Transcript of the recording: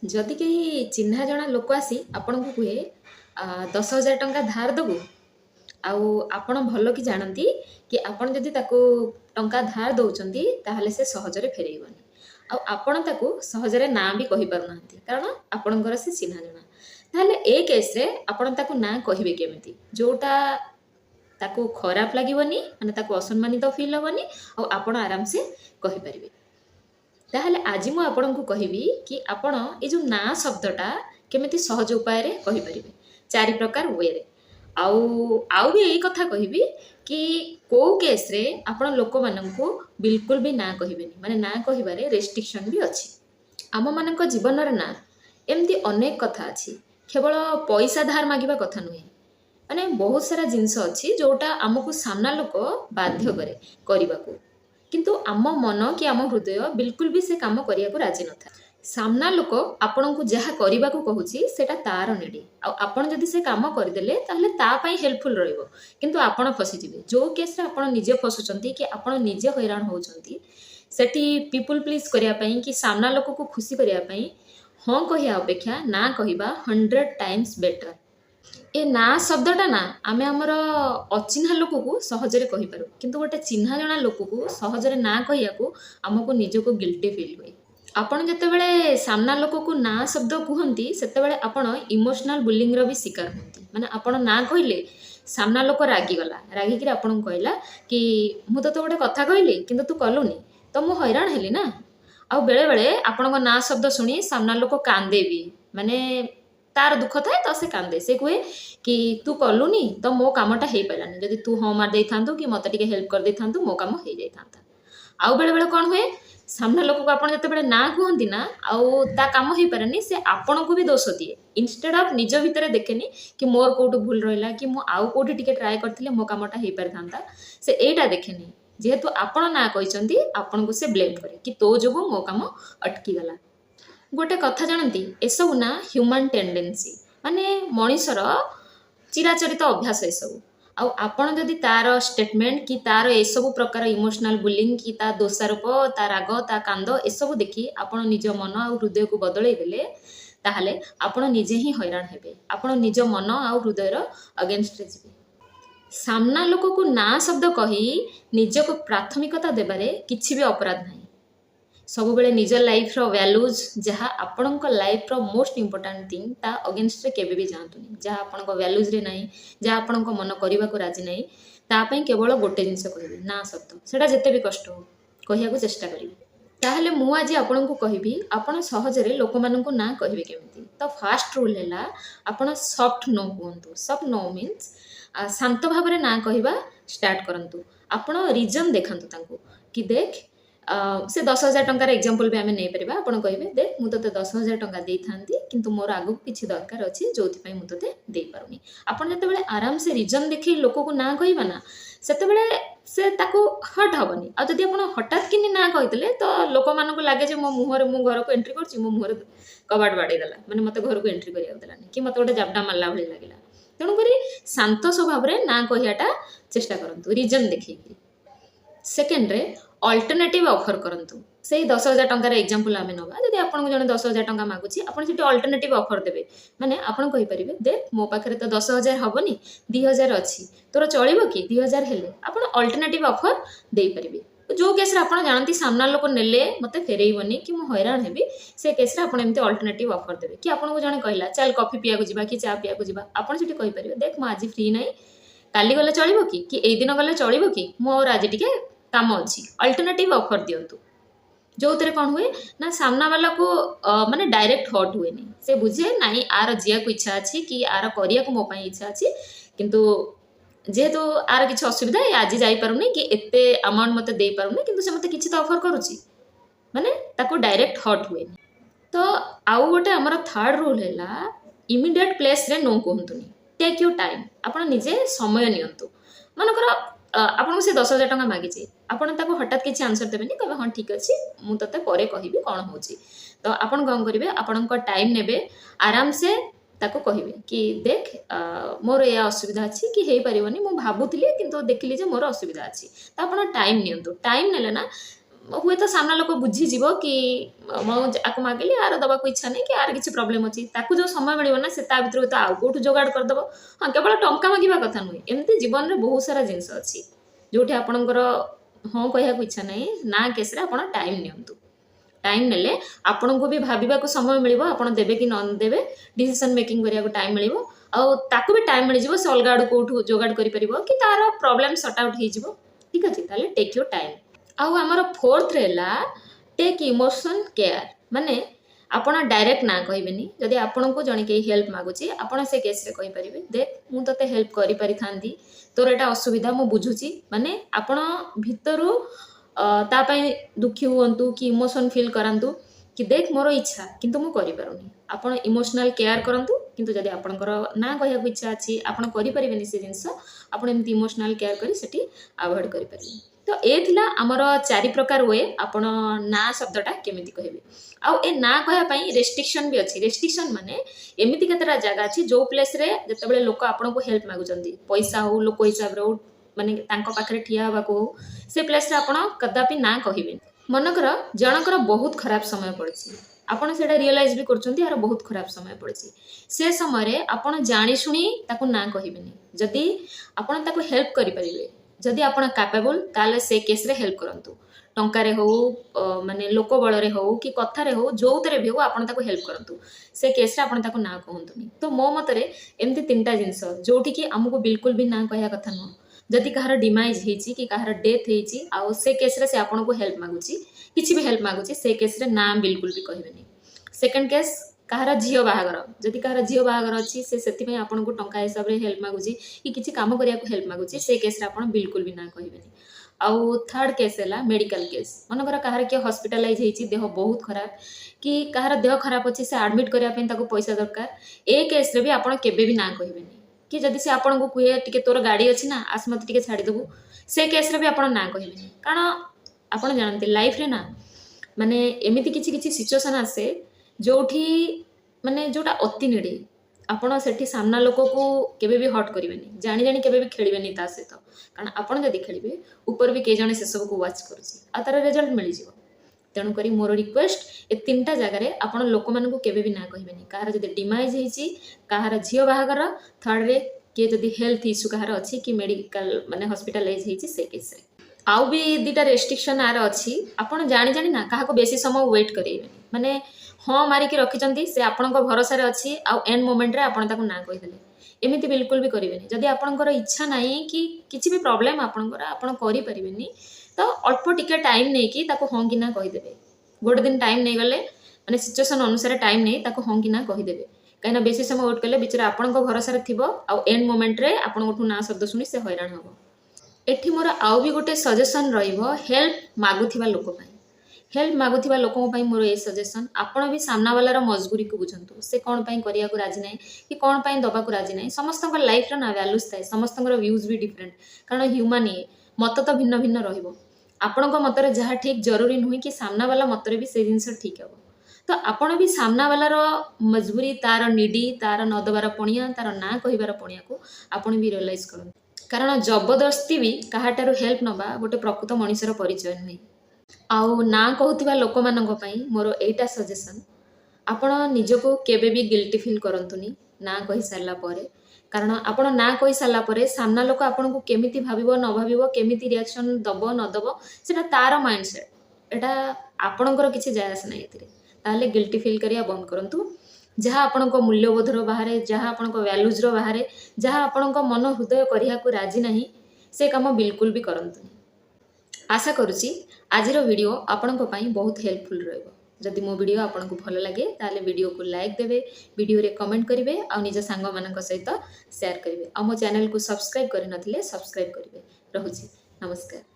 ଯଦି କେହି ଚିହ୍ନା ଜଣା ଲୋକ ଆସି ଆପଣଙ୍କୁ କୁହେ 10,000 ଟଙ୍କା ଧାର ଦେବୁ, ଆଉ ଆପଣ ଭଲ କି ଜାଣନ୍ତି କି ଆପଣ ଯଦି ତାକୁ ଟଙ୍କା ଧାର ଦେଉଛନ୍ତି ତାହେଲେ ସେ ସହଜରେ ଫେରେଇବନି, ଆଉ ଆପଣ ତାକୁ ସହଜରେ ନା ବି କହିପାରୁନାହାନ୍ତି କାରଣ ଆପଣଙ୍କର ସେ ଚିହ୍ନା ଜଣା, ତାହେଲେ ଏ କେସ୍ରେ ଆପଣ ତାକୁ ନା କହିବେ କେମିତି ଯେଉଁଟା ତାକୁ ଖରାପ ଲାଗିବନି, ମାନେ ତାକୁ ଅସମ୍ମାନିତ ଫିଲ୍ ହେବନି, ଆଉ ଆପଣ ଆରାମସେ କହିପାରିବେ। ତାହେଲେ ଆଜି ମୁଁ ଆପଣଙ୍କୁ କହିବି କି ଆପଣ ଏ ଯେଉଁ ନା ଶବ୍ଦଟା କେମିତି ସହଜ ଉପାୟରେ କହିପାରିବେ 4 ପ୍ରକାର ୱେରେ। ଆଉ ଆଉ ବି ଏଇ କଥା କହିବି କି କେଉଁ କେସ୍ରେ ଆପଣ ଲୋକମାନଙ୍କୁ ବିଲକୁଲ ବି ନା କହିବେନି, ମାନେ ନା କହିବାରେ ରେଷ୍ଟ୍ରିକ୍ସନ୍ ବି ଅଛି। ଆମମାନଙ୍କ ଜୀବନରେ ନା ଏମିତି ଅନେକ କଥା ଅଛି, କେବଳ ପଇସା ଧାର ମାଗିବା କଥା ନୁହେଁ, ମାନେ ବହୁତ ସାରା ଜିନିଷ ଅଛି ଯେଉଁଟା ଆମକୁ ସାମ୍ନା ଲୋକ ବାଧ୍ୟ କରେ କରିବାକୁ, କିନ୍ତୁ ଆମ ମନ କି ଆମ ହୃଦୟ ବିଲକୁଲ ବି ସେ କାମ କରିବାକୁ ରାଜି ନଥାଏ। ସାମ୍ନା ଲୋକ ଆପଣଙ୍କୁ ଯାହା କରିବାକୁ କହୁଛି ସେଇଟା ତାର ନିଡ଼ି, ଆଉ ଆପଣ ଯଦି ସେ କାମ କରିଦେଲେ ତାହେଲେ ତା ପାଇଁ ହେଲ୍ପଫୁଲ୍ ରହିବ, କିନ୍ତୁ ଆପଣ ଫସିଯିବେ। ଯେଉଁ କେସ୍ରେ ଆପଣ ନିଜେ ଫସୁଛନ୍ତି କି ଆପଣ ନିଜେ ହଇରାଣ ହେଉଛନ୍ତି, ସେଠି ପିପୁଲ୍ ପ୍ଲିଜ୍ କରିବା ପାଇଁ କି ସାମ୍ନା ଲୋକକୁ ଖୁସି କରିବା ପାଇଁ ହଁ କହିବା ଅପେକ୍ଷା ନା କହିବା 100 ଟାଇମ୍ସ ବେଟର। ଏ ନା ଶବ୍ଦଟା ନା ଆମେ ଆମର ଅଚିହ୍ନା ଲୋକକୁ ସହଜରେ କହିପାରୁ, କିନ୍ତୁ ଗୋଟେ ଚିହ୍ନା ଜଣା ଲୋକକୁ ସହଜରେ ନା କହିବାକୁ ଆମକୁ ନିଜକୁ ଗିଲ୍ଟି ଫିଲ୍ ହୁଏ। ଆପଣ ଯେତେବେଳେ ସାମ୍ନା ଲୋକକୁ ନା ଶବ୍ଦ କୁହନ୍ତି ସେତେବେଳେ ଆପଣ ଇମୋସନାଲ ବୁଲିଂର ବି ଶିକାର ହୁଅନ୍ତି, ମାନେ ଆପଣ ନା କହିଲେ ସାମ୍ନା ଲୋକ ରାଗିଗଲା, ରାଗିକିରି ଆପଣଙ୍କୁ କହିଲା କି ମୁଁ ତୋତେ ଗୋଟେ କଥା କହିଲି କିନ୍ତୁ ତୁ କଲୁନି, ତ ମୁଁ ହଇରାଣ ହେଲି ନା। ଆଉ ବେଳେବେଳେ ଆପଣଙ୍କ ନା ଶବ୍ଦ ଶୁଣି ସାମ୍ନା ଲୋକ କାନ୍ଦେ ବି, ମାନେ ତାର ଦୁଃଖ ଥାଏ ତ ସେ କାନ୍ଦେ, ସେ କୁହେ କି ତୁ କଲୁନି ତ ମୋ କାମଟା ହେଇପାରିଲାନି, ଯଦି ତୁ ହଁ ମାରି ଦେଇଥାନ୍ତୁ କି ମୋତେ ଟିକେ ହେଲ୍ପ କରିଦେଇଥାନ୍ତୁ ମୋ କାମ ହେଇଯାଇଥାନ୍ତା। ଆଉ ବେଳେବେଳେ କ'ଣ ହୁଏ, ସାମ୍ନା ଲୋକକୁ ଆପଣ ଯେତେବେଳେ ନା କୁହନ୍ତି ନା ଆଉ ତା କାମ ହେଇପାରେନି, ସେ ଆପଣଙ୍କୁ ବି ଦୋଷ ଦିଏ, ଇନଷ୍ଟେଡ୍ ଅଫ୍ ନିଜ ଭିତରେ ଦେଖେନି କି ମୋର କେଉଁଠି ଭୁଲ ରହିଲା କି ମୁଁ ଆଉ କେଉଁଠି ଟିକେ ଟ୍ରାଏ କରିଥିଲେ ମୋ କାମଟା ହେଇପାରିଥାନ୍ତା, ସେ ଏଇଟା ଦେଖେନି। ଯେହେତୁ ଆପଣ ନା କହିଛନ୍ତି ଆପଣଙ୍କୁ ସେ ବ୍ଲେମ୍ କରେ କି ତୋ ଯୋଗୁଁ ମୋ କାମ ଅଟକିଗଲା। ଗୋଟେ କଥା ଜାଣନ୍ତି, ଏସବୁ ନା ହ୍ୟୁମାନ୍ ଟେଣ୍ଡେନ୍ସି, ମାନେ ମଣିଷର ଚିରାଚରିତ ଅଭ୍ୟାସ ଏସବୁ। ଆଉ ଆପଣ ଯଦି ତାର ଷ୍ଟେଟମେଣ୍ଟ କି ତାର ଏସବୁ ପ୍ରକାର ଇମୋସନାଲ ବୁଲିଂ କି ତା ଦୋଷାରୋପ, ତା ରାଗ, ତା କାନ୍ଦ ଏସବୁ ଦେଖି ଆପଣ ନିଜ ମନ ଆଉ ହୃଦୟକୁ ବଦଳେଇ ଦେଲେ, ତାହେଲେ ଆପଣ ନିଜେ ହିଁ ହଇରାଣ ହେବେ, ଆପଣ ନିଜ ମନ ଆଉ ହୃଦୟର ଅଗେନଷ୍ଟରେ ଯିବେ। ସାମ୍ନା ଲୋକକୁ ନା ଶବ୍ଦ କହି ନିଜକୁ ପ୍ରାଥମିକତା ଦେବାରେ କିଛି ବି ଅପରାଧ ନାହିଁ। ସବୁବେଳେ ନିଜ ଲାଇଫ୍ର ଭ୍ୟାଲୁଜ୍, ଯାହା ଆପଣଙ୍କ ଲାଇଫ୍ର ମୋଷ୍ଟ ଇମ୍ପୋର୍ଟାଣ୍ଟ ଥିଙ୍ଗ, ତା ଅଗେନଷ୍ଟରେ କେବେ ବି ଯାଆନ୍ତୁନି। ଯାହା ଆପଣଙ୍କ ଭ୍ୟାଲୁଜ୍ରେ ନାହିଁ, ଯାହା ଆପଣଙ୍କ ମନ କରିବାକୁ ରାଜି ନାହିଁ, ତା ପାଇଁ କେବଳ ଗୋଟେ ଜିନିଷ କହିବେ, ନା ଶବ୍ଦ। ସେଇଟା ଯେତେ ବି କଷ୍ଟ ହଉ କହିବାକୁ ଚେଷ୍ଟା କରିବେ। ତାହେଲେ ମୁଁ ଆଜି ଆପଣଙ୍କୁ କହିବି ଆପଣ ସହଜରେ ଲୋକମାନଙ୍କୁ ନା କହିବେ କେମିତି। ତ ଫାଷ୍ଟ ରୁଲ୍ ହେଲା ଆପଣ ସଫ୍ଟ ନୋ କୁହନ୍ତୁ। ସଫ୍ଟ ନୋ ମିନ୍ସ ଶାନ୍ତ ଭାବରେ ନା କହିବା ଷ୍ଟାର୍ଟ କରନ୍ତୁ। ଆପଣ ରିଜନ୍ ଦେଖାନ୍ତୁ ତାଙ୍କୁ କି ଦେଖ, ସେ 10,000 ଟଙ୍କାର ଏକ୍ଜାମ୍ପଲ୍ ବି ଆମେ ନେଇପାରିବା। ଆପଣ କହିବେ ଦେଖ ମୁଁ ତୋତେ 10,000 ଟଙ୍କା ଦେଇଥାନ୍ତି କିନ୍ତୁ ମୋର ଆଗକୁ କିଛି ଦରକାର ଅଛି ଯେଉଁଥିପାଇଁ ମୁଁ ତୋତେ ଦେଇପାରୁନି। ଆପଣ ଯେତେବେଳେ ଆରାମସେ ରିଜନ୍ ଦେଖି ଲୋକକୁ ନା କହିବା ନା, ସେତେବେଳେ ସେ ତାକୁ ହର୍ଟ ହେବନି। ଆଉ ଯଦି ଆପଣ ହଠାତ୍ କିନି ନା କହିଦେଲେ ତ ଲୋକମାନଙ୍କୁ ଲାଗେ ଯେ ମୋ ମୁହଁରେ, ମୁଁ ଘରକୁ ଏଣ୍ଟ୍ରି କରୁଛି, ମୋ ମୁହଁରେ କବାଟ ବାଡ଼େଇ ଦେଲା, ମାନେ ମୋତେ ଘରକୁ ଏଣ୍ଟ୍ରି କରିବାକୁ ଦେଲାନି କି ମୋତେ ଗୋଟେ ଜାବଡ଼ା ମାରିଲା ଭଳି ଲାଗିଲା। ତେଣୁକରି ଶାନ୍ତ ସ୍ୱଭାବରେ ନା କହିବାଟା ଚେଷ୍ଟା କରନ୍ତୁ ରିଜନ୍ ଦେଖେଇକି। ସେକେଣ୍ଡରେ ଅଲ୍ଟରନେଟିଭ୍ ଅଫର୍ କରନ୍ତୁ। ସେଇ 10,000 ଟଙ୍କାର ଏକ୍ଜାମ୍ପଲ୍ ଆମେ ନେବା, ଯଦି ଆପଣଙ୍କୁ ଜଣେ 10,000 ଟଙ୍କା ମାଗୁଛି ଆପଣ ସେଠି ଅଲ୍ଟରନେଟିଭ୍ ଅଫର୍ ଦେବେ। ମାନେ ଆପଣ କହିପାରିବେ ଦେଖ ମୋ ପାଖରେ ତ 10,000 ହେବନି, 2,000 ଅଛି, ତୋର ଚଳିବ କି 2,000 ହେଲେ? ଆପଣ ଅଲ୍ଟରନେଟିଭ୍ ଅଫର୍ ଦେଇପାରିବେ। ଯେଉଁ କେସ୍ରେ ଆପଣ ଜାଣନ୍ତି ସାମ୍ନା ଲୋକ ନେଲେ ମୋତେ ଫେରେଇବନି କି ମୁଁ ହଇରାଣ ହେବି, ସେ କେସ୍ରେ ଆପଣ ଏମିତି ଅଲ୍ଟରନେଟିଭ୍ ଅଫର୍ ଦେବେ। କି ଆପଣଙ୍କୁ ଜଣେ କହିଲା ଚାଲ କଫି ପିଇବାକୁ ଯିବା କି ଚା ପିଇବାକୁ ଯିବା, ଆପଣ ସେଠି କହିପାରିବେ ଦେଖ ମୁଁ ଆଜି ଫ୍ରି ନାହିଁ, କାଲି ଗଲେ ଚଳିବ କି ଏଇ ଦିନ ଗଲେ ଚଳିବ କି, ମୋର ଆଜି ଟିକେ କାମ ଅଛି। ଅଲ୍ଟରନେଟିଭ୍ ଅଫର୍ ଦିଅନ୍ତୁ, ଯେଉଁଥିରେ କ'ଣ ହୁଏ ନା ସାମ୍ନା ବାଲାକୁ ମାନେ ଡାଇରେକ୍ଟ ହର୍ଟ ହୁଏନି। ସେ ବୁଝେ ନାଇଁ ଆର ଯିବାକୁ ଇଚ୍ଛା ଅଛି କି ଆର କରିବାକୁ ମୋ ପାଇଁ ଇଚ୍ଛା ଅଛି, କିନ୍ତୁ ଯେହେତୁ ଆର କିଛି ଅସୁବିଧା, ଆଜି ଯାଇପାରୁନି କି ଏତେ ଆମାଉଣ୍ଟ ମୋତେ ଦେଇପାରୁନି, କିନ୍ତୁ ସେ ମୋତେ କିଛି ତ ଅଫର୍ କରୁଛି, ମାନେ ତାକୁ ଡାଇରେକ୍ଟ ହର୍ଟ ହୁଏନି। ତ ଆଉ ଗୋଟେ ଆମର ଥାର୍ଡ ରୁଲ୍ ହେଲା ଇମିଡ଼ିଏଟ୍ ପ୍ଲେସ୍ରେ ନୋ କୁହନ୍ତୁନି। ଟେକ୍ ୟୁ ଟାଇମ୍, ଆପଣ ନିଜେ ସମୟ ନିଅନ୍ତୁ। ମନେକର ଆପଣଙ୍କୁ ସେ 10,000 ଟଙ୍କା ମାଗିଛି, ଆପଣ ତାକୁ ହଠାତ୍ କିଛି ଆନ୍ସର ଦେବେନି, କହିବେ ହଁ ଠିକ୍ ଅଛି ମୁଁ ତୋତେ ପରେ କହିବି କ'ଣ ହେଉଛି। ତ ଆପଣ କ'ଣ କରିବେ, ଆପଣଙ୍କ ଟାଇମ୍ ନେବେ, ଆରାମସେ ତାକୁ କହିବେ କି ଦେଖ ମୋର ଏୟା ଅସୁବିଧା ଅଛି କି ହେଇପାରିବନି, ମୁଁ ଭାବୁଥିଲି କିନ୍ତୁ ଦେଖିଲି ଯେ ମୋର ଅସୁବିଧା ଅଛି। ତ ଆପଣ ଟାଇମ୍ ନିଅନ୍ତୁ। ଟାଇମ୍ ନେଲେ ନା हुए तो सामना लोक बुझीज कि मुझे मागिली आर दबाक इच्छा नहीं कि आर किसी प्रोब्लेम अच्छी ताकू जो समय मिले ना से भितर तो आउ कौटू जोगाड़ करदेव। हाँ केवल टंका मागिबा कथा नुहे एमती जीवन में बहुत सारा जिनस अच्छी जो आपणकर हाँ कह इच्छा नहीं ना केस टाइम नियंतु टाइम नेले आपन को भी भाविबा को समय मिलिबो आपन देबे कि न देबे डिसीजन मेकिंग करिया को टाइम मिलिबो आ ताकू भी टाइम मिल जिवो से अलगा आड़ कोठू जोगाड़ करि परिबो कि तार प्रॉब्लम सॉर्ट आउट हे जिवो। ठीक अछि ताले टेक योर टाइम। आउ हमर फोर्थ रेला टेक इमोशन केयर माने आपण डायरेक्ट ना कहबेनी जदि आपन को जने के हेल्प मागुची आपण से केस रे कहि परिबे देख मु तते हेल्प करि पारि थांदी तोर एटा असुविधा मु बुझुची माने आपण भितरु तापाई दुखी हुअंतु कि इमोशन फील करंतु कि देख मोर इच्छा किंतु मु करि पारुनी आपण इमोशनल केयर करंतु किंतु जदि आपणकर ना कहया इच्छा अछि आपण करि परिबेनी से जिंस आपण एमती इमोशनल केयर करी सेठी अवॉइड करि परिबे। तो ए थिला हमर 4 प्रकार वे आपण ना शब्दटा केमिति कहबे आ ए ना कहया पई रेस्ट्रिक्शन भी अछि। रेस्ट्रिक्शन माने एमिति केतरा जगह अछि जो प्लेस रे जतबेले लोक आपण को हेल्प मागुचंदी पैसा हो लोक हिसाब रे माने तांको पाखरे ठिया हवा को से प्लेस रे आपण कदापि ना कहिबे। मनकर जनकर बहुत खराब समय पड़छि आपण सेटा रियलाइज भी करचंदी यार बहुत खराब समय पड़छि से समय रे आपण जानि सुनी ताको ना कहिबेनी जदि आपण ताको हेल्प करि परिबे जदि आपण कैपेबल ताले से केस रे हेल्प करंतु टंका रे हो माने लोक बळ रे हो कि कथा रे हो जोतरे भी हो आपण ताको हेल्प करंतु से केस रे आपण ताको ना कहंतुनी। तो मो मत रे एमती तीनटा जिंस जोठी कि हमको बिल्कुल भी ना कहया कथा न जदि कहार डिमाइज हेची कि कहार डेथ हेची आ से केस रे से आपण को हेल्प मागुची किछि भी हेल्प मागुची से केस रे ना बिल्कुल भी कहबेनी। सेकंड केस कहार झियो बाहागर जदि कहार झियो बाहागर अच्छी से सेति में आपण को टंका हिसाब रे हेल्प मागुची कि किछि काम करिया को हेल्प मागुची से केस रे आपण बिल्कुल भी ना कहबेनी। आउ थर्ड केस हैला मेडिकल केस मनकर कहार के हॉस्पिटलाइज हेची देह बहुत खराब कि कहार देह खराब अछि से एडमिट करिया पे ताको पैसा दरकार ए केस रे भी आपण केबे भी ना कहबेनी कि जदि से आपण को कुए टिके तोर गाड़ी अछि ना आस मत टिके छाड़ी देबू से केस रे भी आपण ना कहबेनी। कारण आपण जानते लाइफ रे ना माने एमिति किछि किछि सिचुएशन आसे जोठी माने जोटा अति निडी आपण सेठी सामना लोक को केबे भी हट करिवेनी जानि जानि केबे भी खेलिवेनी ता सहित कारण आपण जदि खेलिबे ऊपर भी के जने से सब को वाच करूची आ तार रिजल्ट मिलि जिवो। तेणु करी मोर रिक्वेस्ट ए तीनटा जगह रे आपण लोक मान को केबे भी ना कहबेनी कहार जदि डिमाइज हेची कहार झियो बाहागर थर्ड रे के जदि हेल्थ इश्यू कहार अछि कि मेडिकल माने हॉस्पिटलाइज हेची से केस रे आउ भी दीटा रेस्ट्रिक्शन आर अच्छी आपण जानि जानि ना काहा को बेसी समय वेट करेबेनी माने हाँ मारिकी रखिचंती से आपण को भरोसा रे अछि आ एंड मोमेंट रे आपण ताको ना कहि देले एमिति बिल्कुल भी करिवेनी। जदि आपणकर इच्छा नाही कि किछि भी प्रॉब्लम आपणकर आपण करि परिबेनी तो अल्प टिके टाइम नै कि ताको हाँ कि ना कहि देबे गोटे दिन टाइम नै गले माने सिचुएशन अनुसार टाइम नै ताको हाँ कि ना कहि देबे कहिना बेसी समय वेट कले बिचारा आपण को भरोसा रे थिबो आ एंड मोमेंट रे आपण कोठू ना शब्द सुनी से हैरान हबो। एठी मोर आउ भी गोटे सजेशन रहिबो हेल्प मागुथिबा लोक पई हेल्प मागुथिबा लोकों पई मोर ए सजेशन आपण भी सामना वाला रो मजबूरी को बुझंतु से कोन पई करिया को राजी नै कि कोन पई दबा को राजी नै समस्त लाइफ रो ना वैल्यूज थाए समस्त व्यूज भी डिफरेंट कारण ह्यूमन ये मत तो भिन्न भिन्न रहिबो आपण को मत रे जहा ठीक जरूरी नुहे कि सामना वाला मत रे भी से जिंस ठीक हबो। तो आपण भी सामना वाला रो मजबूरी तार निडी तार न दबार पणिया तार ना कहिबार पणिया को आपण भी रियलाइज करन कारण जबरदस्ती भी काहाटारू हेल्प नबा गोटे प्रकृत मनुष्यर परिचय नुहे। आउ ना कहूथिबा लोक मानक पई मोर एटा सजेशन आपण निजको केबे भी गिल्टी फील करंतुनी ना कहि सारला परे कारण आपण ना कहि सारला परे सामना लोक आपण को केमिति भाबिबो न भाबिबो केमिति रिएक्शन दबो न दबो सेटा तार माइंडसेट एटा आपणकर किछि जायस नै एथिरे ताले गिल्टी फील करिया बंद करंतु जहाँ आपण को मूल्यबोध रो बाहरे जहाँ आपण को वैल्यूज रो बाहरे जहाँ आपण को मन हृदय करिया को राजी नहीं से काम बिल्कुल भी करंतुनी। आशा करुची आज वीडियो आपण को पई बहुत हेल्पफुल रहइबो। जदि मो वीडियो आपण को भल लागे ताले वीडियो को लाइक देबे वीडियो रे कमेंट करिवे आ निज सांग मानक सहित शेयर करिवे आ मो चैनल को सब्सक्राइब करि नथिले सब्सक्राइब करिवे। रहुची नमस्कार।